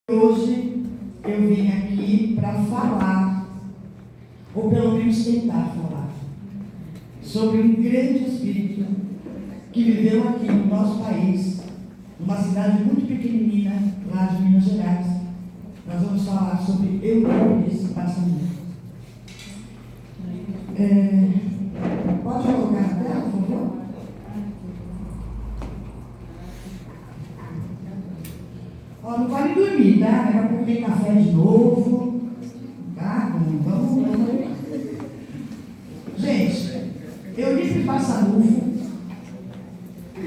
Hoje eu vim aqui para falar, ou pelo menos tentar falar, sobre um grande espírito que viveu aqui no nosso país, numa cidade muito pequenininha, lá de Minas Gerais. Nós vamos falar sobre Eurípides Passanino. Pode colocar na tela, por favor? Não vale dormir, tá? É para comer café de novo. Tá? Vamos. Gente, Eurípides Passanufo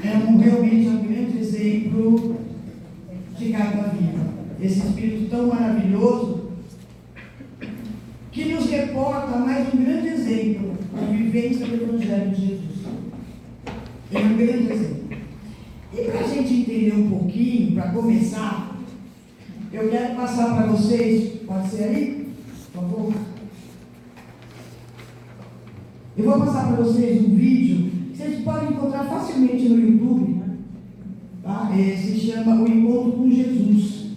realmente é um grande exemplo de carta viva. Esse espírito tão maravilhoso que nos reporta mais um grande exemplo da vivência do Evangelho de Jesus. É um grande exemplo. E para a gente entender um pouquinho, para começar, eu quero passar para vocês, pode ser aí? Por favor. Eu vou passar para vocês um vídeo que vocês podem encontrar facilmente no YouTube, tá? Se chama O Encontro com Jesus.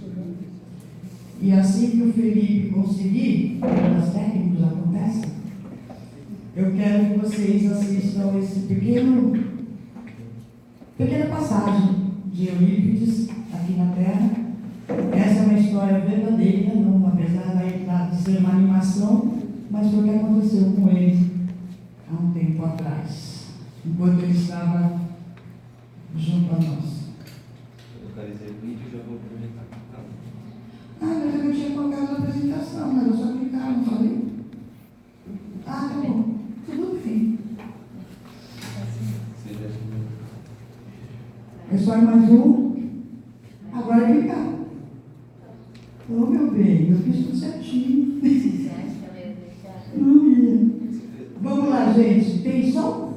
E assim que o Felipe conseguir, quando os técnicos acontecem, eu quero que vocês assistam esse pequena passagem de Eurípides aqui na Terra. Essa é uma história verdadeira, não, apesar de ser uma animação, mas foi o que aconteceu com ele há um tempo atrás, enquanto ele estava junto a nós. Eu localizei o vídeo e já vou projetar. Mas eu tinha colocado na apresentação, mas eu só clicar, não falei? Tá bom, tudo bem. É só mais um. Agora é clicar. Ô, meu bem, eu fiz tudo certinho. Não ia. Vamos lá, gente. Tem som?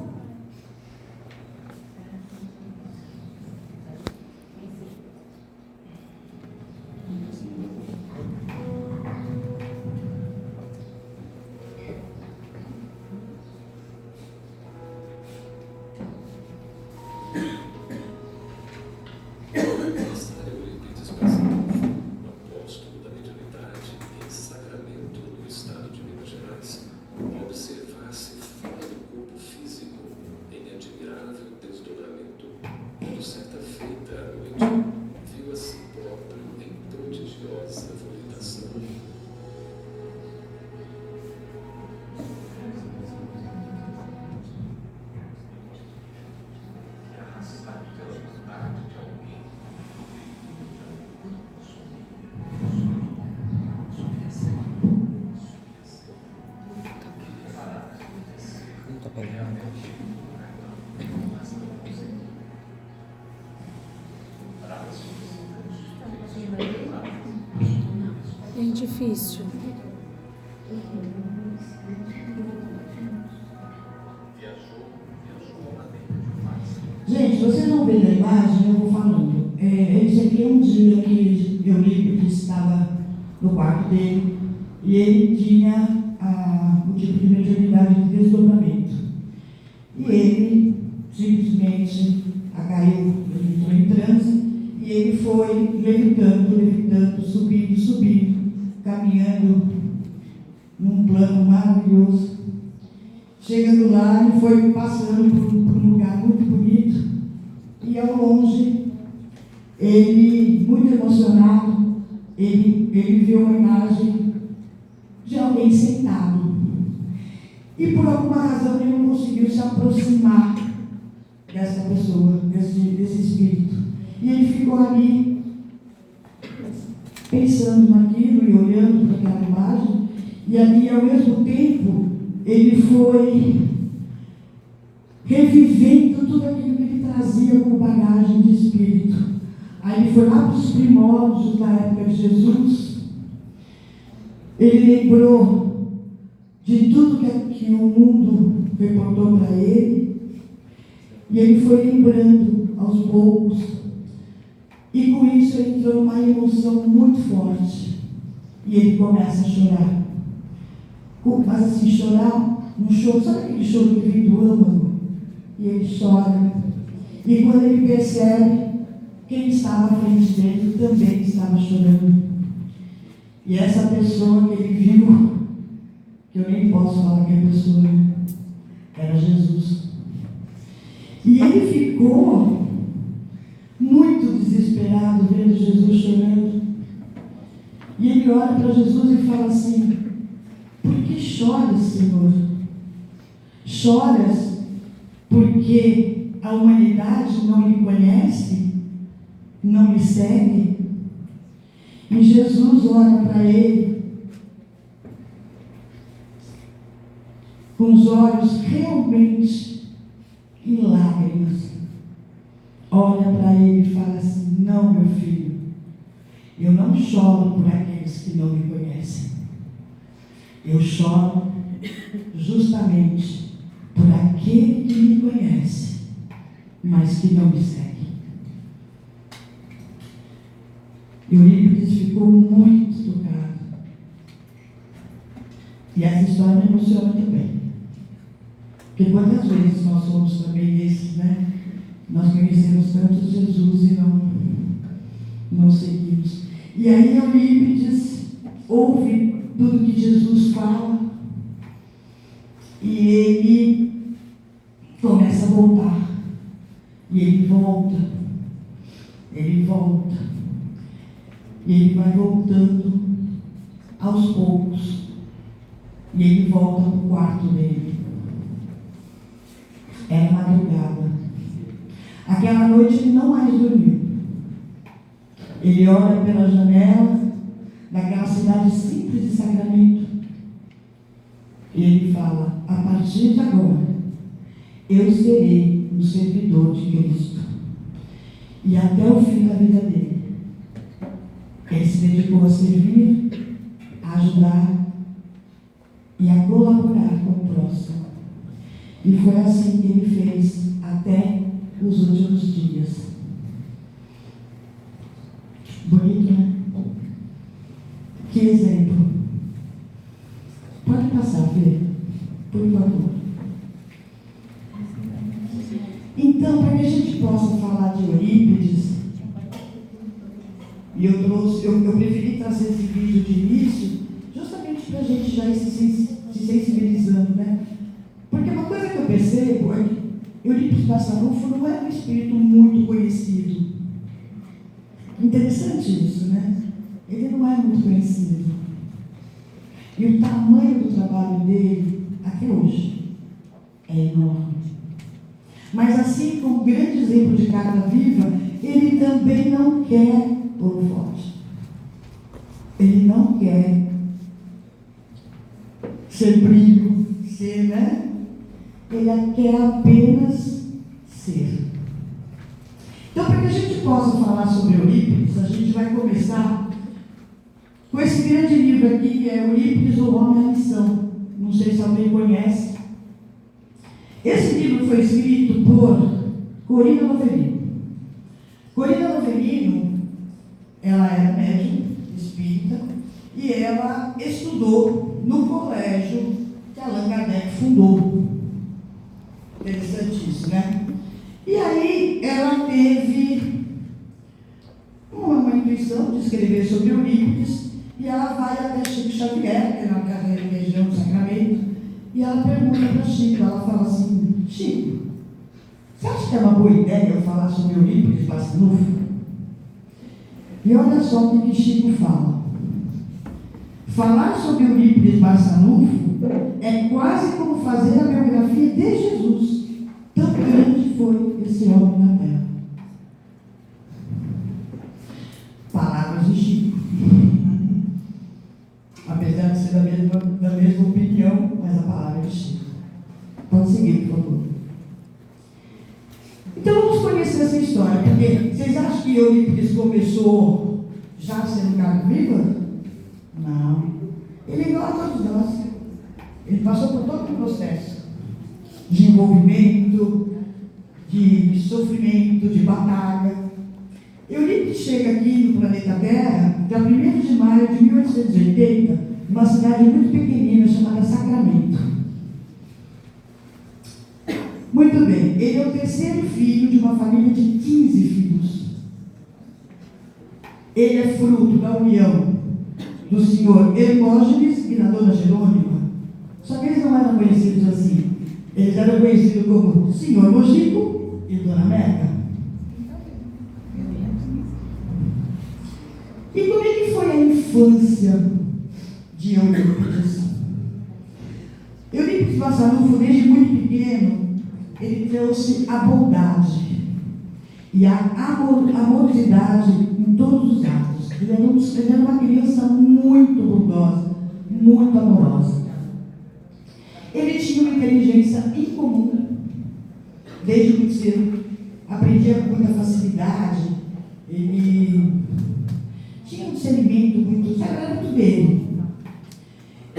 É difícil. Gente, vocês não veem a imagem, eu vou falando. Esse aqui é um dia que Eurípides estava no quarto dele e ele tinha o tipo de mediunidade de desdobramento. E ele simplesmente caiu, ele entrou em transe e ele foi levitando, subindo, caminhando num plano maravilhoso. Chegando lá, ele foi passando por um lugar muito bonito e ao longe, ele, muito emocionado, ele viu uma imagem de alguém sentado. E por alguma razão ele não conseguiu se aproximar dessa pessoa, desse espírito. E ele ficou ali pensando naquilo e olhando para aquela imagem. E ali, ao mesmo tempo, ele foi revivendo tudo aquilo que ele trazia como bagagem de espírito. Aí ele foi lá para os primórdios da época de Jesus. Ele lembrou de tudo que o mundo reportou para ele. E ele foi lembrando aos poucos. E com isso ele entrou numa emoção muito forte. E ele começa a chorar. Mas assim, chorar, um choro, sabe aquele choro que vem do âmago? E ele chora. E quando ele percebe, quem estava à frente dele também estava chorando. E essa pessoa que ele viu, que eu nem posso falar que é a pessoa, era Jesus. E ele ficou muito desesperado vendo Jesus chorando. E ele olha para Jesus e fala assim: por que choras, Senhor? Choras porque a humanidade não lhe conhece, não lhe segue? E Jesus olha para ele com os olhos realmente em lágrimas. Olha para ele e fala assim: não, meu filho, eu não choro por aqueles que não me conhecem. Eu choro justamente por aquele que me conhece, mas que não me segue. Eurípides ficou muito tocado. E essa história me emociona também. Porque quantas vezes nós somos também esses, né? Nós conhecemos tanto Jesus e não seguimos. E aí Eurípides ouve tudo que Jesus fala e ele começa a voltar. E ele volta. E ele vai voltando aos poucos. E ele volta para o quarto dele. Era madrugada. Aquela noite ele não mais dormiu. Ele olha pela janela daquela cidade simples de Sacramento. E ele fala: a partir de agora, eu serei um servidor de Cristo. E até o fim da vida dele, ele se dedicou a servir, a ajudar e a colaborar com o próximo. E foi assim que ele fez até os últimos dias. Bonito, né? Que exemplo. Pode passar, Fê, por favor. Então, para que a gente possa falar de Eurípides, e eu preferi trazer esse vídeo de início, justamente para a gente já ir se sensibilizando, né? Porque uma coisa que eu percebo é que Eurípides Barçanufo não é um espírito muito conhecido. Interessante isso, né? Ele não é muito conhecido. E o tamanho do trabalho dele, até hoje, é enorme. Mas assim como grande exemplo de carta viva, ele também não quer holofote. Ele não quer ser brilho, ser, né? Ele quer apenas ser. Então, para que a gente possa falar sobre Eurípides, a gente vai começar com esse grande livro aqui, que é Eurípides, o Homem e a Missão. Não sei se alguém conhece. Esse livro foi escrito por Corina Novelino. Corina Novelino, ela era médium espírita e ela estudou no colégio que Allan Kardec fundou. Interessante isso, né? E aí ela teve uma intuição de escrever sobre Eurípides e ela vai até Chico Xavier, que é na casa da região do Sacramento, e ela pergunta para Chico, ela fala assim: Chico, você acha que é uma boa ideia eu falar sobre Eurípides Barçanufo? E olha só o que Chico fala. Falar sobre Eurípides Barçanufo é quase como fazer a biografia de Jesus. Tão grande foi esse homem na terra. Palavras de Chico. Apesar de ser da mesma opinião, mas a palavra é de Chico. Pode seguir, por favor. Então vamos conhecer essa história, porque vocês acham que Eurípides começou já sendo carne viva? Não. Ele é igual a todos nós. Ele passou por todo o processo de envolvimento, de sofrimento, de batalha. Eurípides chega aqui no planeta Terra, dia 1º de maio de 1880, numa cidade muito pequenina chamada Sacramento. Muito bem, ele é o terceiro filho de uma família de 15 filhos. Ele é fruto da união do senhor Hermógenes e da dona Jerônima. Só que eles não eram conhecidos assim. Eles eram conhecidos como senhor Mojico e dona Meca. E como é que foi a infância de Eurípides? Eurípides Massaranfo, desde muito pequeno, ele trouxe a bondade e a amorosidade em todos os atos. Ele era uma criança muito bondosa, muito amorosa. Ele tinha uma inteligência incomum, desde muito cedo, aprendia com muita facilidade, ele tinha um discernimento muito, era muito dele.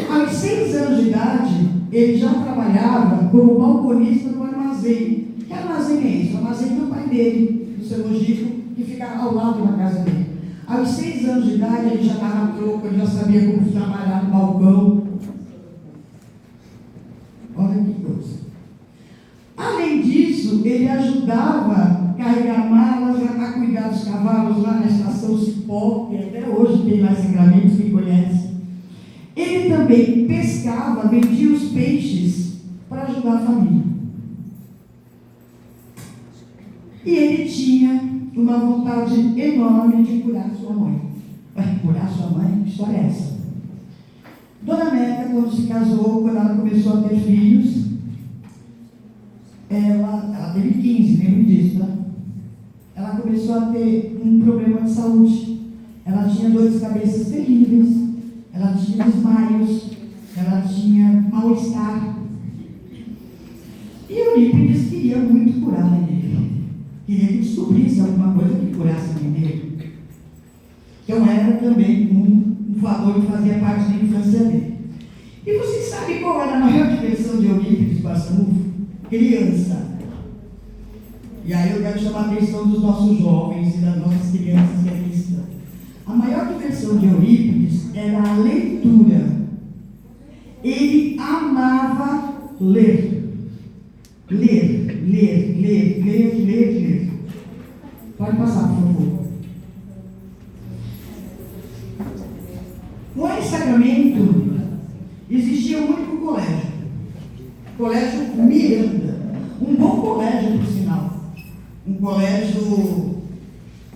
Aos 6 anos de idade, ele já trabalhava como balconista no armazém. Que armazém é esse? O armazém do pai dele, do seu Mojico, que fica ao lado da casa dele. Aos 6 anos de idade, ele já dava troco, ele já sabia como trabalhar no balcão. Olha que coisa. Além disso, ele ajudava a carregar malas, a cuidar dos cavalos lá na estação Cipó, que até hoje tem lá Sacramento, quem conhece. Ele também pescava, vendia os peixes para ajudar a família. E ele tinha uma vontade enorme de curar sua mãe. Vai curar sua mãe? Que história é essa? Dona Meca, quando se casou, quando ela começou a ter filhos, ela teve 15, lembro disso, né? Ela começou a ter um problema de saúde. Ela tinha dores de cabeça terríveis, ela tinha desmaios, ela tinha mal-estar. E Eurípides queria muito curar a mãe dele. Queria que descobrisse alguma coisa que curasse a mãe dele. Então era também um valor que fazia parte da infância dele. E vocês sabem qual era a maior diversão de Eurípides Massaranfo? Criança. E aí eu quero chamar a atenção dos nossos jovens e das nossas crianças que aqui estão. A maior diversão de Eurípides era a leitura. Ele amava ler. Ler, ler, ler, ler, ler, ler. Pode passar, por favor. Lá em Sacramento, existia um único colégio. Colégio Miranda. Um bom colégio, por sinal. Um colégio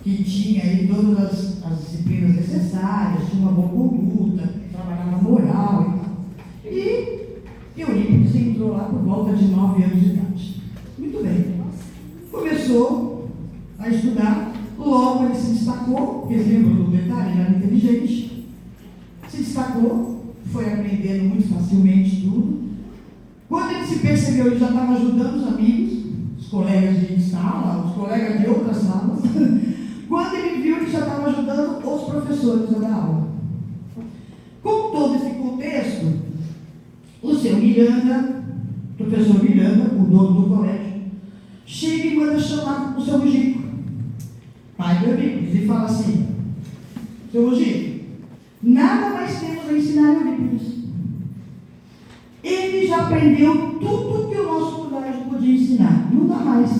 que tinha aí todas as disciplinas necessárias, tinha uma boa conduta, trabalhava moral e tal. E Eurípides entrou lá por volta de 9 anos de idade. Muito bem. Começou a estudar, logo ele se destacou, porque lembram do detalhe, ele era inteligente. Se destacou, foi aprendendo muito facilmente tudo. Quando ele se percebeu, ele já estava ajudando os amigos, os colegas de sala, os colegas de outras salas. Quando ele viu, ele já estava ajudando os professores a dar aula. Com todo esse contexto, o seu Miranda, professor Miranda, o dono do colégio, chega e manda chamar o seu Mojico, pai do Eurípides, e fala assim: seu Mojico, nada mais temos a ensinar Eurípides. Ele já aprendeu tudo que o nosso colégio podia ensinar, nunca mais.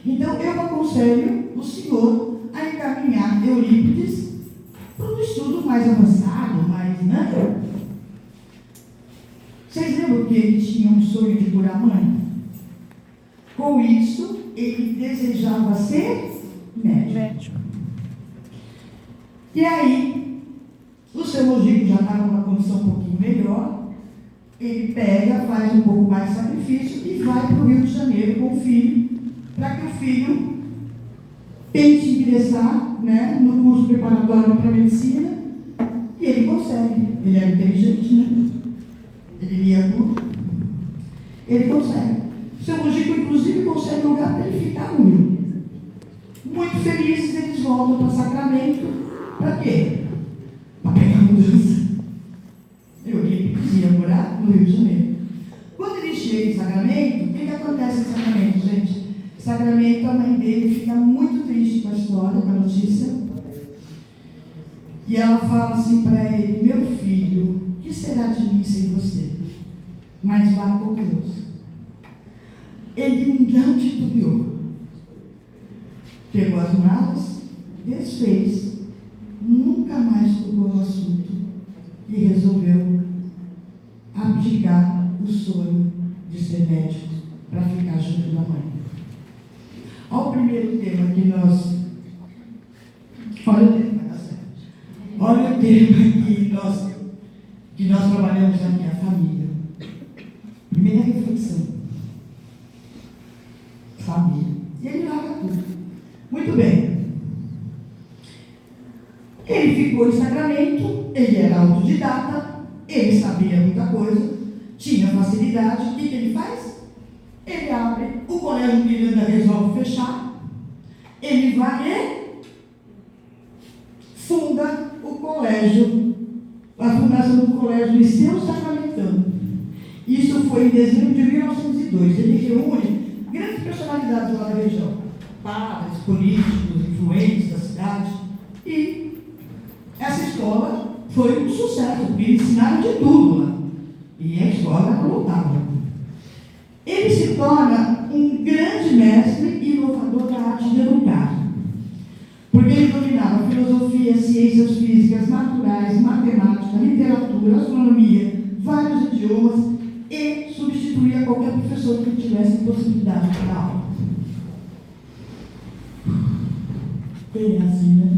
Então eu aconselho o senhor a encaminhar Eurípides para um estudo mais avançado, mais, né? Vocês lembram que ele tinha um sonho de curar a mãe? Com isso, ele desejava ser médico. E aí, o seu Mojico já estava numa condição um pouquinho melhor. Ele pega, faz um pouco mais de sacrifício e vai para o Rio de Janeiro com o filho, para que o filho tente ingressar, né, no curso preparatório para medicina, e ele consegue. Ele é inteligente, né? Ele lia tudo. Ele consegue. O seu Mojico, inclusive, consegue um lugar para ele ficar no Rio. Muito felizes, eles voltam para Sacramento. Para quê? Para pegar mudança. Eurípides ia morar no Rio de Janeiro. Quando ele chega em Sacramento, o que acontece em Sacramento, gente? Sacramento, a mãe dele fica muito triste com a história, com a notícia. E ela fala assim para ele: meu filho, o que será de mim sem você? Mas vá com Deus. Ele não titubeou. Pegou as malas, desfez, nunca mais tocou no assunto sonho de ser médico para ficar junto da mãe. Olha o primeiro tema que nós... Olha o tema, vai dar certo. Olha o tema que nós trabalhamos aqui, a família. Primeira reflexão. Família. E ele larga tudo. Muito bem. Ele ficou em Sacramento, ele era autodidata, ele sabia muita coisa, tinha facilidade. O que ele faz? Ele abre o colégio Miranda, resolve fechar, ele vai e funda o colégio, a fundação do colégio Liceu Sacramentano. Isso foi em dezembro de 1902. Ele reúne grandes personalidades lá da região, padres, políticos, influentes da cidade, e essa escola foi um sucesso, porque eles ensinaram de tudo lá. E a escola era lotada. Ele se torna um grande mestre e inovador da arte de educar. Porque ele dominava filosofia, ciências físicas, naturais, matemática, literatura, astronomia, vários idiomas e substituía qualquer professor que tivesse possibilidade de dar aula. É assim, né?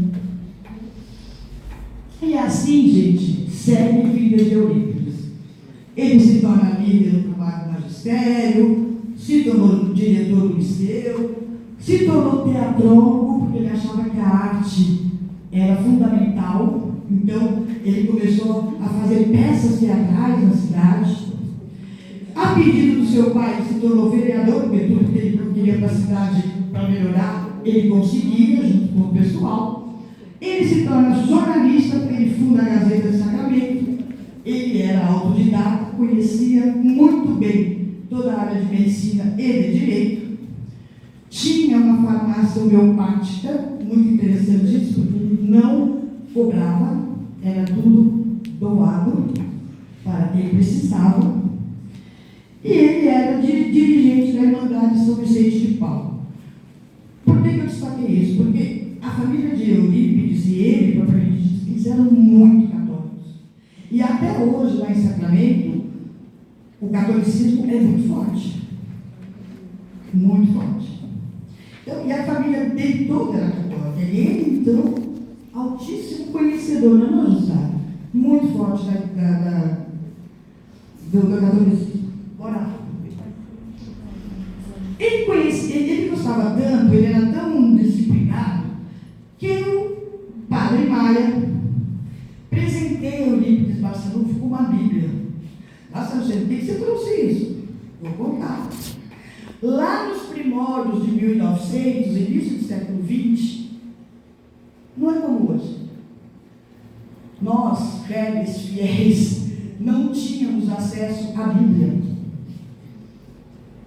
E assim, gente, segue a vida de Eurípides. Ele se torna líder do trabalho do magistério, se tornou diretor do liceu, se tornou teatrólogo, porque ele achava que a arte era fundamental. Então, ele começou a fazer peças teatrais na cidade. A pedido do seu pai, se tornou vereador, porque tudo que ele queria para a cidade para melhorar, ele conseguia, junto com o pessoal. Ele se torna jornalista, ele funda a Gazeta de Sacramento. Ele era autodidata, conhecia muito bem toda a área de medicina e de direito. Tinha uma farmácia homeopática, muito interessante isso, porque ele não cobrava, era tudo doado para quem precisava. E ele era dirigente da Irmandade de São Vicente de Paulo. Por que eu destaquei isso? Porque a família de Eurípides e ele, propriamente dito, eles eram muito católicos. E até hoje, lá em Sacramento, o catolicismo é muito forte. Muito forte. Então, e a família dele toda era católica. E ele, então, altíssimo conhecedor, não é, José? Muito forte do catolicismo. Bora. Ele gostava tanto, ele era tão disciplinado, que o padre Maia presenteia Eurípides Barçanufo com uma Bíblia. Nossa, não sei por que você trouxe isso. Vou contar. Lá nos primórdios de 1900, início do século XX, não é como hoje. Nós, reis, fiéis, não tínhamos acesso à Bíblia.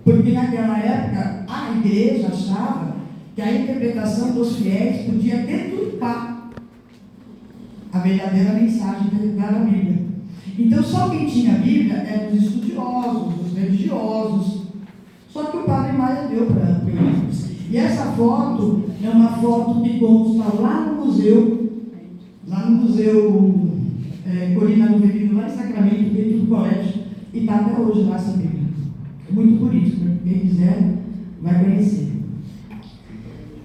Porque naquela época a igreja achava que a interpretação dos fiéis podia deturpar a verdadeira mensagem da Bíblia. Então só quem tinha a Bíblia eram os estudiosos, os religiosos. Só que o padre Maia deu para eles. E essa foto é uma foto que consta lá no museu Corina Novelino, lá em Sacramento, dentro do colégio, e está até hoje lá essa Bíblia. É muito bonito, né? Quem quiser vai conhecer.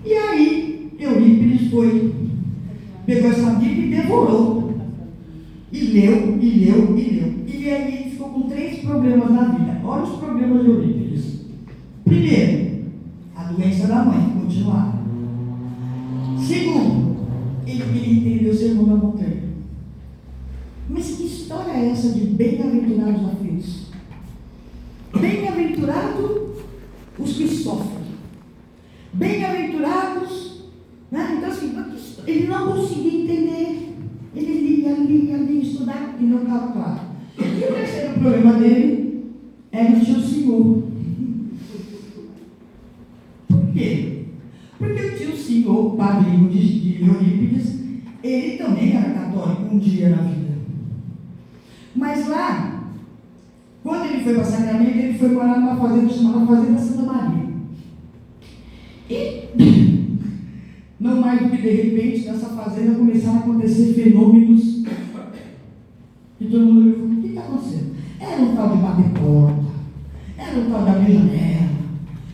E aí, Eurípides pegou essa Bíblia e devorou. E leu, e leu, e leu. E aí ele ficou com 3 problemas na vida. Olha os problemas de Eurípides. Primeiro, a doença da mãe, continuar. Segundo, ele queria entender o sermão da montanha. Mas que história é essa de bem-aventurados aflitos? Bem-aventurados os que sofrem. Bem-aventurados, né? Então assim, ele não conseguia entender. Ele lia, estudar e não estava claro. E o terceiro problema dele era o tio Senhor. Por quê? Porque o tio Senhor, o padrinho de Eurípides, ele também era católico um dia na vida. Mas lá, quando ele foi para Sacramento, ele foi morar numa fazenda chamada Fazenda Santa Maria. E, não mais do que de repente, nessa fazenda começaram a acontecer fenômenos que todo mundo falou: o que está acontecendo? Era um tal de bater porta, abrir janela,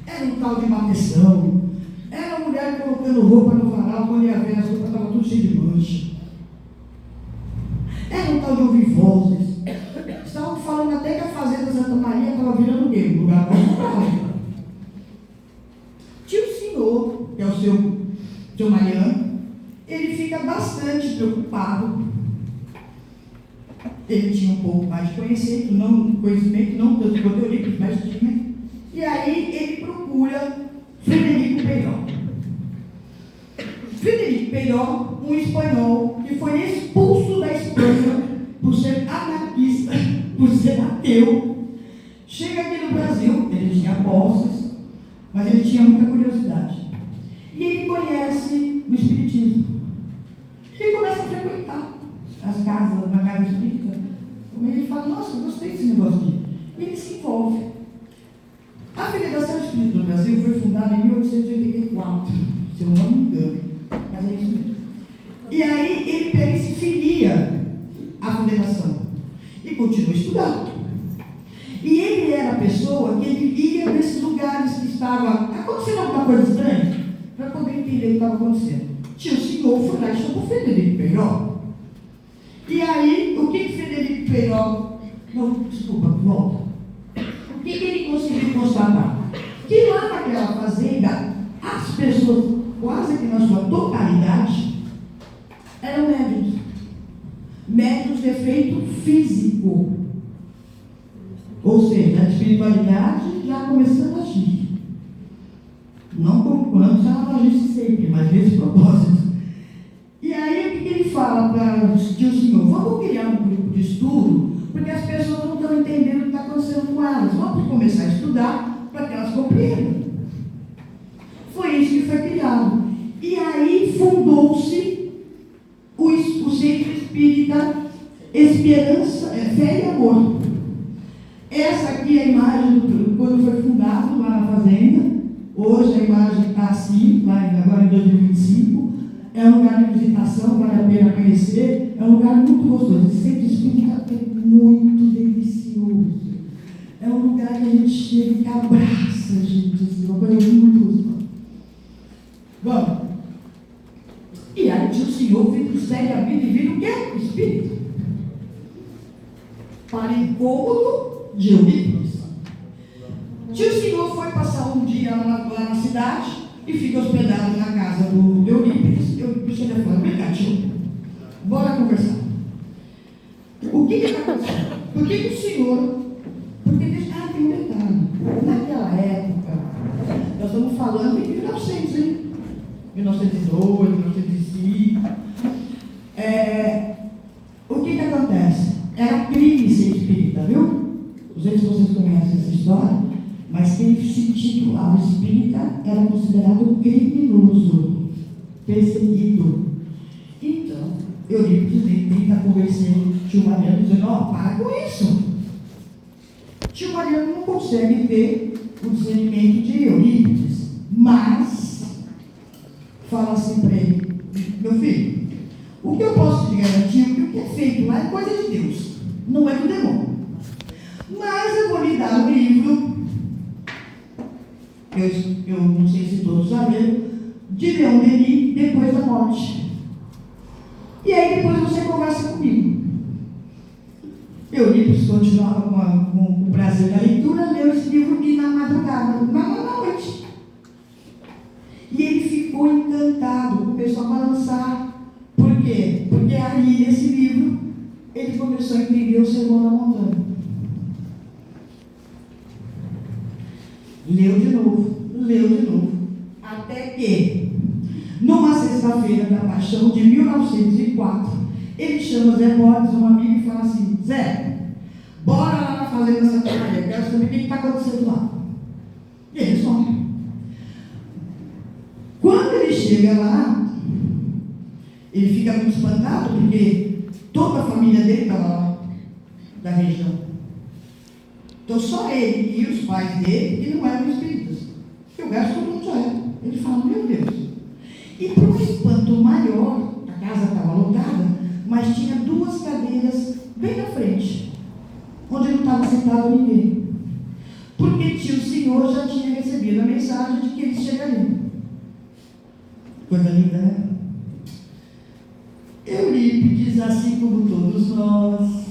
era um tal de bateção, era uma mulher colocando roupa no varal, quando ia ver as roupas estavam tudo cheio de mancha. Era um tal de ouvir vozes. Estavam falando até que a fazenda Santa Maria estava virando o quê? Um lugar para morar. Tio Senhor, que é o seu Mariano, ele fica bastante preocupado. Ele tinha um pouco mais de conhecimento, não tanto quanto eu li, mas tinha. E aí ele procura Frederico Peiró. Frederico Peiró, um espanhol que foi expulso da Espanha por ser anarquista, por ser ateu, chega aqui no Brasil, ele tinha posses, mas ele tinha muita curiosidade. E ele conhece o Espiritismo. Ele começa a frequentar as casas da casa espírita. Ele fala, nossa, eu gostei desse negócio aqui. E ele se envolve. A Federação Espírita do Brasil foi fundada em 1884, se eu não me engano. Mas é isso mesmo. E aí ele pega e se filia à Federação. E continua estudando. E ele era a pessoa que ele ia nesses lugares que estava acontecendo alguma coisa estranha, para poder entender o que estava acontecendo. Tio Senhor foi lá e chamou Frederico Peiró. E aí, o que Frederico Peiró... Não, desculpa, volta. O que ele conseguiu constatar? Que lá naquela fazenda, as pessoas, quase que na sua totalidade, eram médiuns. Médiuns de efeito físico. Ou seja, a espiritualidade já começando a agir. Não concordando se ela não agisse sempre, mas nesse propósito. E aí, o que ele fala para o tio Senhor? Vamos criar um grupo de estudo, porque as pessoas não estão entendendo o que está acontecendo com elas. Vamos começar a estudar para que elas compreendam. Foi isso que foi criado. E aí fundou-se o Centro Espírita Esperança, Fé e Amor. Essa aqui é a imagem quando foi fundado lá na fazenda. Hoje a imagem está assim, agora em 2025. É um lugar de visitação, vale a pena conhecer. É um lugar muito gostoso. Esse Centro Espírita é muito delicioso. É um lugar que a gente chega e abraça, gente. Assim, uma coisa muito gostosa. Vamos. E aí o Senhor segue a vida e vira o quê? Espírito. Para incômodo de Eurípides. Tio Senhor foi passar um dia lá na cidade e fica hospedado na casa do Eurípides. Eu cheguei a falar, vem cá, tio, bora conversar. O que está acontecendo? Por que o Senhor... Porque tem um detalhe. Naquela época, nós estamos falando em 1900, hein? 1902, 1905. O que acontece? Era crime ser espírita, viu? Não sei se vocês conhecem essa história, mas quem se titulava espírita era considerado criminoso, perseguido. Então, Eurípides tenta convencer o tio Mariano, dizendo, para com isso. Tio Mariano não consegue ter o discernimento de Eurípides, mas fala assim para ele, meu filho, o que eu posso te garantir é que o que é feito lá é coisa de Deus, não é do demônio. Mas eu vou lhe dar um livro, eu não sei se todos sabem, de Leon Denis, Depois da Morte. E aí depois você conversa comigo. Eurípides continuava com o prazer da leitura, leu esse livro e na madrugada, na noite. E ele ficou encantado, começou a balançar. Por quê? Porque aí, nesse livro, ele começou a entender o Sermão da Montanha. Leu de novo, até que, numa sexta-feira da Paixão de 1904, ele chama Zé Borges, um amigo, e fala assim, Zé, bora lá na fazenda Santa Maria, quero saber o que está acontecendo lá. E ele some. Quando ele chega lá, ele fica muito espantado, porque toda a família dele estava lá, da região. Então só ele e os pais dele, que não eram espíritas, porque o resto todo mundo já era. Ele fala, meu Deus. E para um espanto maior, a casa estava lotada, mas tinha duas cadeiras bem na frente, onde não estava sentado ninguém. Porque tio Senhor Senhor já tinha recebido a mensagem de que ele chegaria. Coisa linda, né? Eurípides, assim como todos nós,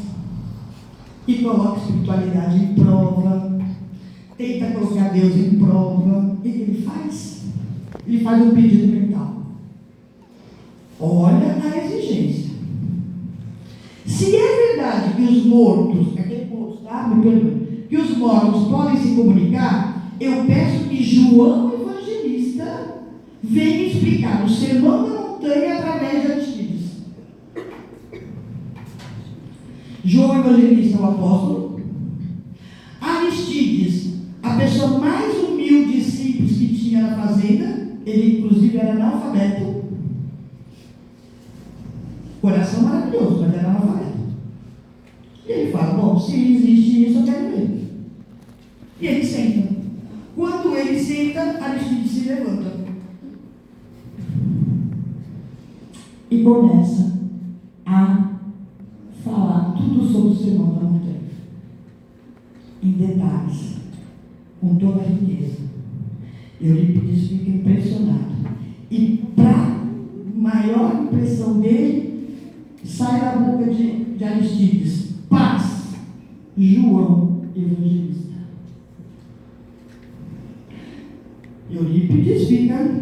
que coloca a espiritualidade em prova, tenta colocar Deus em prova, o que ele faz? Ele faz um pedido mental. Olha a exigência. Se é verdade que os mortos, aquele morto, tá? Me perdoe, que os mortos podem se comunicar, eu peço que João Evangelista venha explicar o sermão da montanha através de Aristides. João Evangelista, o apóstolo. Aristides, a pessoa mais humilde e simples que tinha na fazenda, ele inclusive era analfabeto. Coração maravilhoso, mas era analfabeto. E ele fala, bom, se existe isso, eu quero ver. E ele senta. Quando ele senta, Aristides se levanta. E começa a falar tudo sobre o sermão da montanha. Em detalhes. Com toda a riqueza. Eurípides fica impressionado. E para maior impressão dele, sai da boca de Aristides: paz, João Evangelista. Eurípides fica.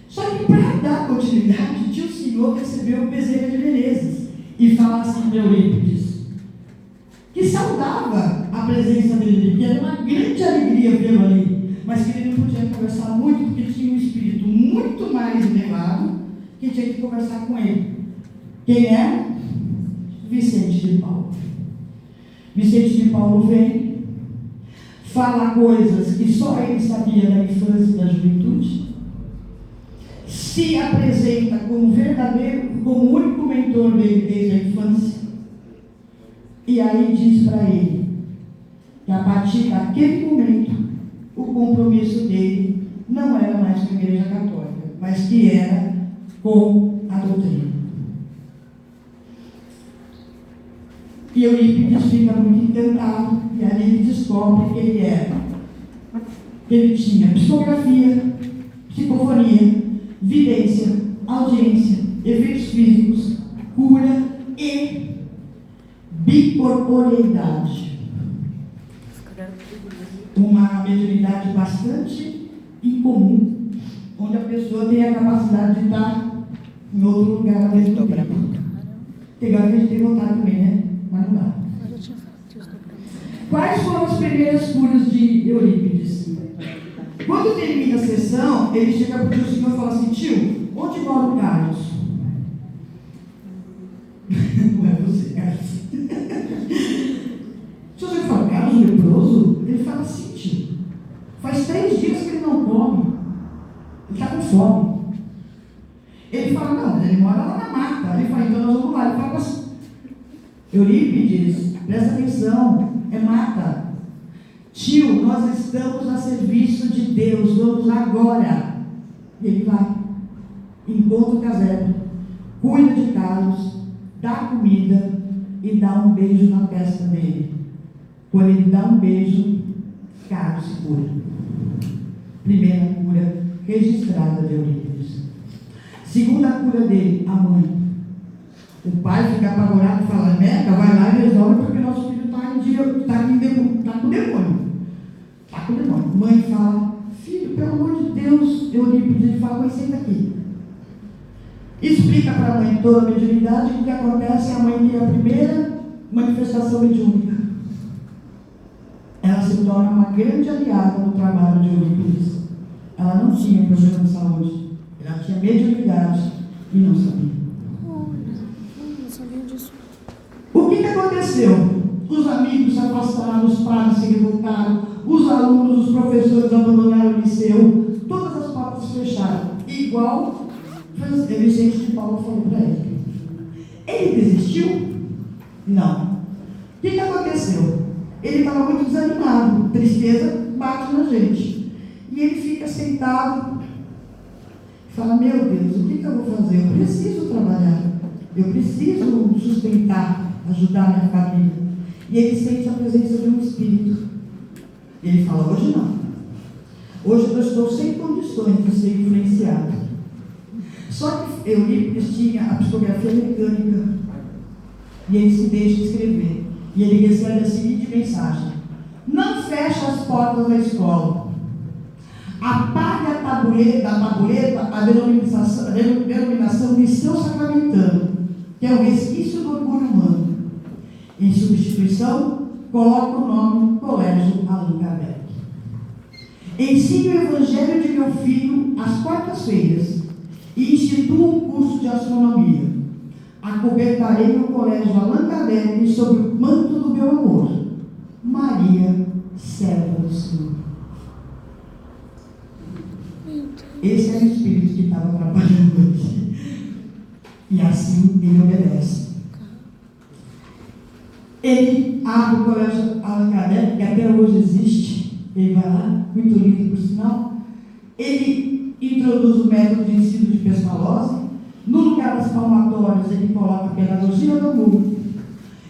Só que para dar continuidade, tinha o Senhor que recebeu o Bezerra de Menezes e fala assim para Eurípides, que saudava a presença dele, que era uma grande alegria vê-lo ali, mas que ele não podia conversar muito, porque tinha um espírito muito mais elevado que tinha que conversar com ele. Quem é? Vicente de Paulo. Vicente de Paulo vem, fala coisas que só ele sabia da infância e da juventude, se apresenta como verdadeiro, como único mentor dele desde a infância, e aí diz para ele que a partir daquele momento o compromisso dele não era mais com a Igreja Católica, mas que era com a doutrina. E Eurípides fica muito encantado, e ali ele descobre que ele era. Ele tinha psicografia, psicofonia, vidência, audiência, efeitos físicos, cura e bicorporeidade. Uma mediunidade bastante incomum, onde a pessoa tem a capacidade de estar em outro lugar ao mesmo tempo. Tem hora que a gente tem vontade também, né? Mas não dá. Quais foram as primeiras curas de Eurípides? Quando termina a sessão, ele chega para o tio Senhor e fala assim: tio, onde mora o Carlos? Não é você, Carlos. O senhor fala, Carlos leproso? Ele fala assim: tio, faz 3 dias que ele não come. Ele está com fome. Ele fala: não, mas ele mora lá na mata. Ele fala: então nós vamos lá. Ele fala assim: Eurípides, presta atenção, é mata. Tio, nós estamos a serviço de Deus, vamos agora. E ele vai, encontra o casebre, cuida de Carlos, dá comida e dá um beijo na testa dele. Quando ele dá um beijo, Carlos se cura. Primeira cura registrada de Eurípides. Segunda cura dele, a mãe. O pai fica apavorado e fala: Meca, vai lá e resolve, porque nosso filho está com demônio. Está com demônio. Mãe fala: filho, pelo amor de Deus, Eurípides. Ele fala: mãe, senta aqui. Explica para a mãe toda a mediunidade. O que acontece? A mãe tem a primeira manifestação mediúnica. Ela se torna uma grande aliada no trabalho de Eurípides. Ela não tinha problema de saúde, ela tinha mediunidade e não sabia. O que aconteceu? Os amigos se afastaram, os pais se revoltaram, os alunos, os professores abandonaram o liceu, todas as portas fecharam. Igual Vicente de Paulo falou para ele. Ele desistiu? Não. O que aconteceu? Ele estava muito desanimado, tristeza bate na gente. E ele fica sentado e fala: meu Deus, o que eu vou fazer? Eu preciso trabalhar, eu preciso sustentar, ajudar minha família. E ele sente a presença de um espírito. Ele fala, hoje não. Hoje eu estou sem condições de ser influenciado. Só que Eurípides tinha a psicografia mecânica. E ele se deixa escrever. E ele recebe a seguinte mensagem: não feche as portas da escola. Apague da tabuleta a denominação Liceu Sacramentano, que é o resquício do orgulho humano. Em substituição, coloque o nome Colégio Allan Kardec. Ensine o Evangelho de meu filho às quartas-feiras e institua um curso de astronomia. Acobertarei meu Colégio Allan Kardec sob o manto do meu amor. Maria, serva do Senhor. Esse era o espírito que estava trabalhando aqui. E assim ele obedece. Ele abre o Colégio Allan Kardec, que até hoje existe. Ele vai lá, muito lindo por sinal. Ele introduz o método de ensino de Pestalozzi. No lugar das palmatórias, ele coloca a pedagogia do mundo.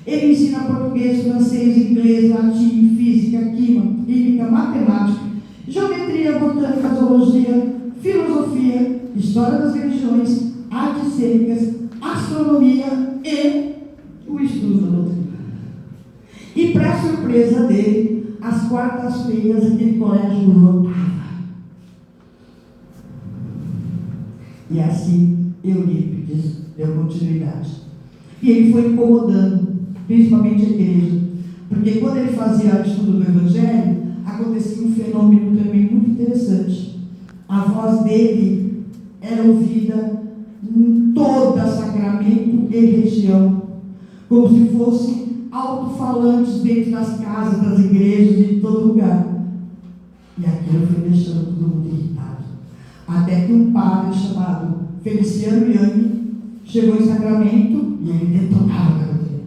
Ele ensina português, francês, inglês, latim, física, química, matemática, geometria, botânica, zoologia, filosofia, história das religiões, artes cênicas, astronomia e o estudo da doutrina. E para surpresa dele, às quartas-feiras aquele colégio lotava. E assim Eurípides deu continuidade. E ele foi incomodando, principalmente a igreja, porque quando ele fazia o estudo do Evangelho, acontecia um fenômeno também muito interessante. A voz dele era ouvida em toda Sacramento e região, como se fossem alto-falantes dentro das casas, das igrejas, de todo lugar. E aquilo foi deixando todo mundo irritado. Até que um padre chamado Feliciano Iane chegou em Sacramento e ele detonava a doutrina.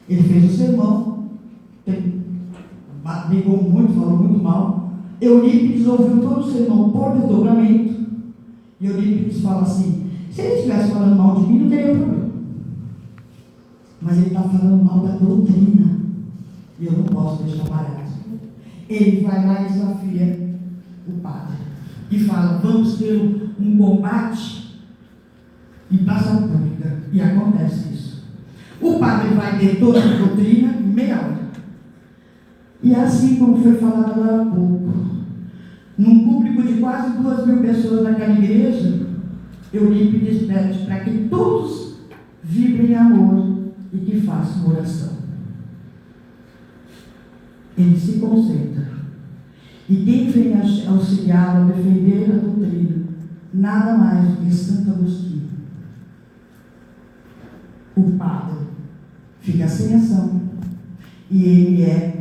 Ele fez o sermão, brigou muito, falou muito mal. Eurípides ouviu todo o sermão por desdobramento. E Eurípides fala assim: se ele estivesse falando mal de mim, não teria problema. Mas ele está falando mal da doutrina. E eu não posso deixar barato. Ele vai lá e desafia o padre. E fala: vamos ter um combate em praça pública. E acontece isso. O padre vai ter toda a doutrina em meia hora. E assim como foi falado agora há pouco, num público de quase 2.000 pessoas naquela igreja, Eurípides pede para que todos vibrem amor e que façam oração. Ele se concentra. E quem vem auxiliá-lo a defender a doutrina, nada mais do que Santo Agostinho. O padre fica sem ação e ele é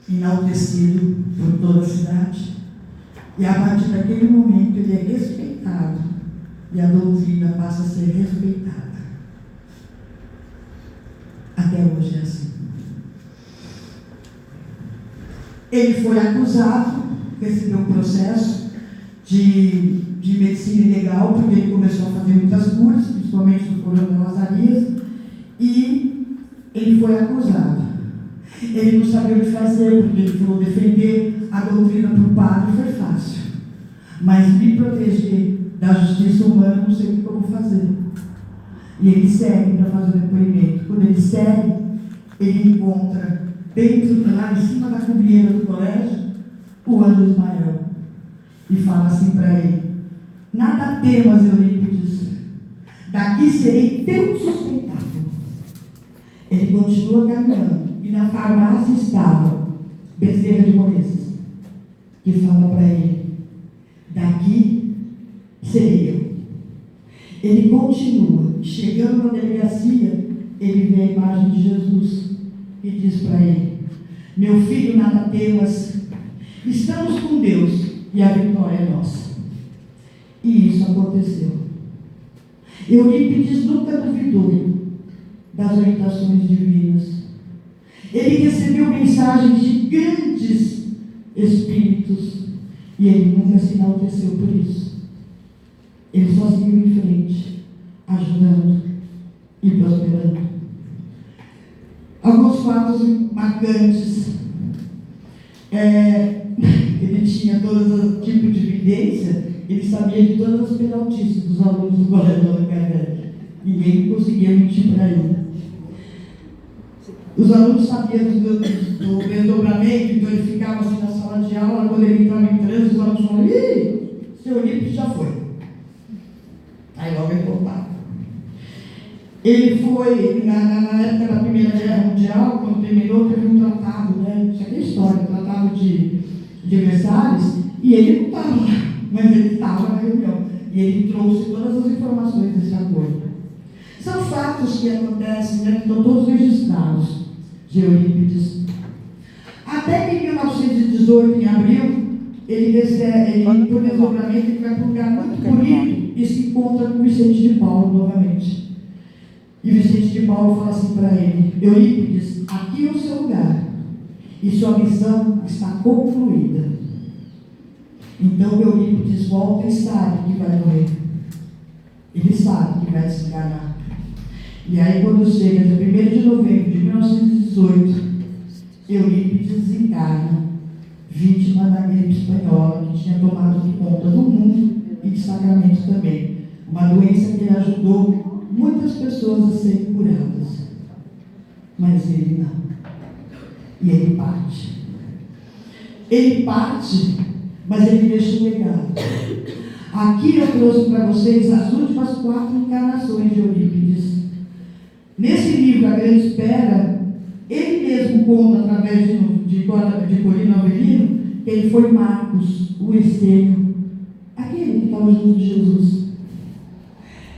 enaltecido por toda a cidade. E a partir daquele momento ele é respeitado e a doutrina passa a ser respeitada. Até hoje é assim. Ele foi acusado, recebeu um processo de medicina ilegal, porque ele começou a fazer muitas curas, principalmente do Corona Lazarias, e ele foi acusado. Ele não sabia o que fazer, porque ele falou: defender a doutrina para o padre foi fácil, mas me proteger da justiça humana não sei como fazer. E ele segue para fazer o depoimento. Quando ele segue, ele encontra dentro, lá em cima da cubieira do colégio, o anjo Ismael, e fala assim para ele: nada temas, Eurípides, daqui serei teu suspeitável. Ele continua caminhando, e na farmácia estava Bezerra de Menezes, que fala para ele: daqui serei eu. Ele continua, chegando na delegacia, ele vê a imagem de Jesus e diz para ele: meu filho, nada temas, estamos com Deus e a vitória é nossa. E isso aconteceu. Eurípides nunca duvidou das orientações divinas. Ele recebeu mensagens de grandes espíritos e ele nunca se enalteceu por isso. Ele só seguiu em frente, ajudando e prosperando. Alguns fatos marcantes. Ele tinha todo os tipos de evidência, ele sabia de todas as penaltices dos alunos do corredor da Carvelha. Ninguém conseguia mentir para ele. Os alunos sabiam do desdobramento, então ele ficava assim na sala de aula, quando ele entrava em trânsito, os alunos falavam: ih, seu Eurípides já foi. Aí logo ele voltava. Ele foi, na época da Primeira Guerra Mundial, quando terminou, teve um tratado, né? Isso aqui é história, um tratado de Versalhes, e ele não estava lá, mas ele estava na reunião. E ele trouxe todas as informações desse acordo. São fatos que acontecem, né, que estão todos registrados de Eurípides. Até que em 1918, em abril, ele por desdobramento, ele vai para um lugar muito bonito e se encontra com Vicente de Paulo novamente. E Vicente de Paulo fala assim para ele: Eurípides, aqui é o seu lugar e sua missão está concluída. Então Eurípides volta e sabe que vai morrer. Ele sabe que vai se enganar. E aí, quando chega dia 1º de novembro de 1918, Eurípides desencarna, vítima da gripe espanhola, que tinha tomado conta do mundo e de Sacramento também. Uma doença que ele ajudou muitas pessoas a serem curadas. Mas ele não. E ele parte. Ele parte, mas ele deixa um legado. Aqui eu trouxe para vocês as últimas 4 encarnações de Eurípides. Nesse livro, A Grande Espera, ele mesmo conta, através de Corino Avelino, que ele foi Marcos, o Estênio, aquele que estava junto de Jesus.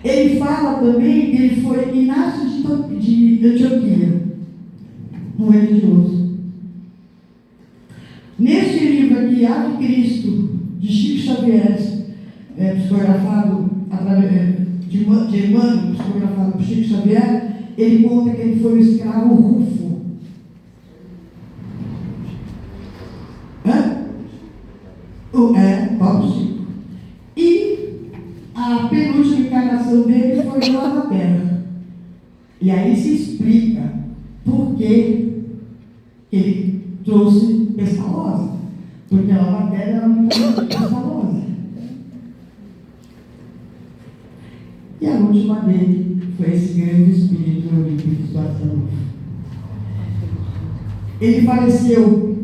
Ele fala também que ele foi Inácio de Antioquia, um religioso. Neste livro aqui, Ave Cristo, de Chico Xavier, psicografado de Emmanuel, psicografado por Chico Xavier, ele conta que ele foi o escravo Rufo. Paulo Chico. E a penúltima encarnação dele foi lá na Terra. E aí se explica por que ele trouxe Pestalozzi. Porque lá na Terra era muito Pestalozzi. E a última dele foi esse grande espírito Eurípides Barçanufo. Ele faleceu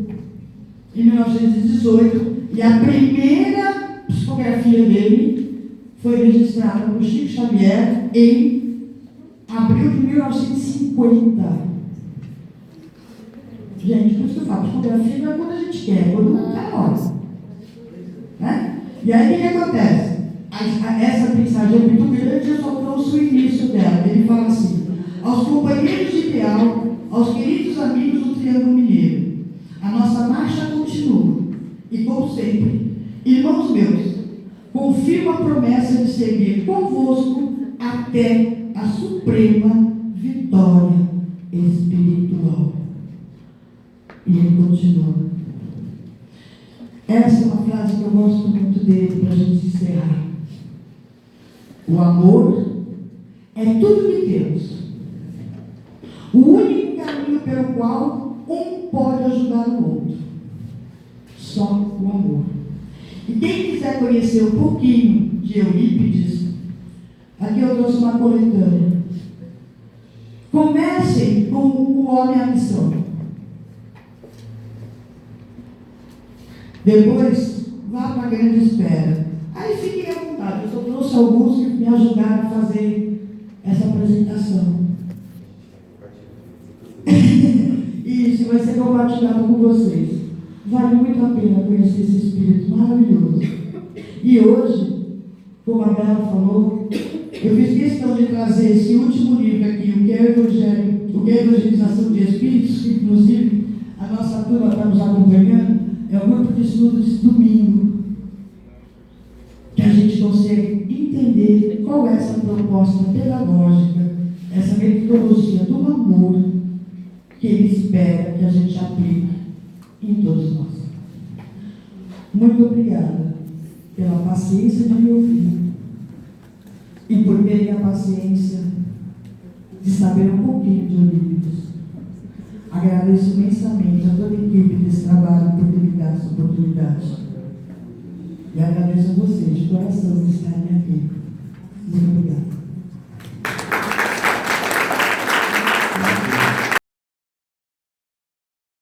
em 1918 e a primeira psicografia dele foi registrada por Chico Xavier em abril de 1950. Gente, por isso que eu falo, psicografia não é quando a gente quer, quando não quer hora. Né? E aí o que acontece? Essa mensagem é muito grande, eu só trouxe o início dela. Ele fala assim: aos companheiros de ideal, aos queridos amigos do Triângulo Mineiro, a nossa marcha continua. E como sempre, irmãos meus, confirmo a promessa de seguir convosco até a suprema vitória espiritual. E ele continua. Essa é uma frase que eu gosto muito dele para a gente encerrar. O amor é tudo de Deus. O único caminho pelo qual um pode ajudar o outro. Só o amor. E quem quiser conhecer um pouquinho de Eurípides, aqui eu trouxe uma coletânea. Comecem com o Homem à Missão. Depois, vá para a Grande Espera. Aí fiquem à vontade. Eu só trouxe alguns que me ajudaram a fazer essa apresentação. Isso vai ser compartilhado com vocês. Vale muito a pena conhecer esse espírito maravilhoso. E hoje, como a Bela falou, eu fiz questão de trazer esse último livro aqui, o que é Evangelho, o que é Evangelização de Espíritos, que inclusive a nossa turma está nos acompanhando, é o grupo de estudo de domingo, que a gente consegue entender qual é essa proposta pedagógica, essa metodologia do amor que ele espera que a gente aplique em todos nós. Muito obrigada pela paciência de me ouvir e por terem a paciência de saber um pouquinho de Eurípides. Agradeço imensamente a toda a equipe desse trabalho por ter essa oportunidade. E agradeço a vocês de coração por estarem aqui.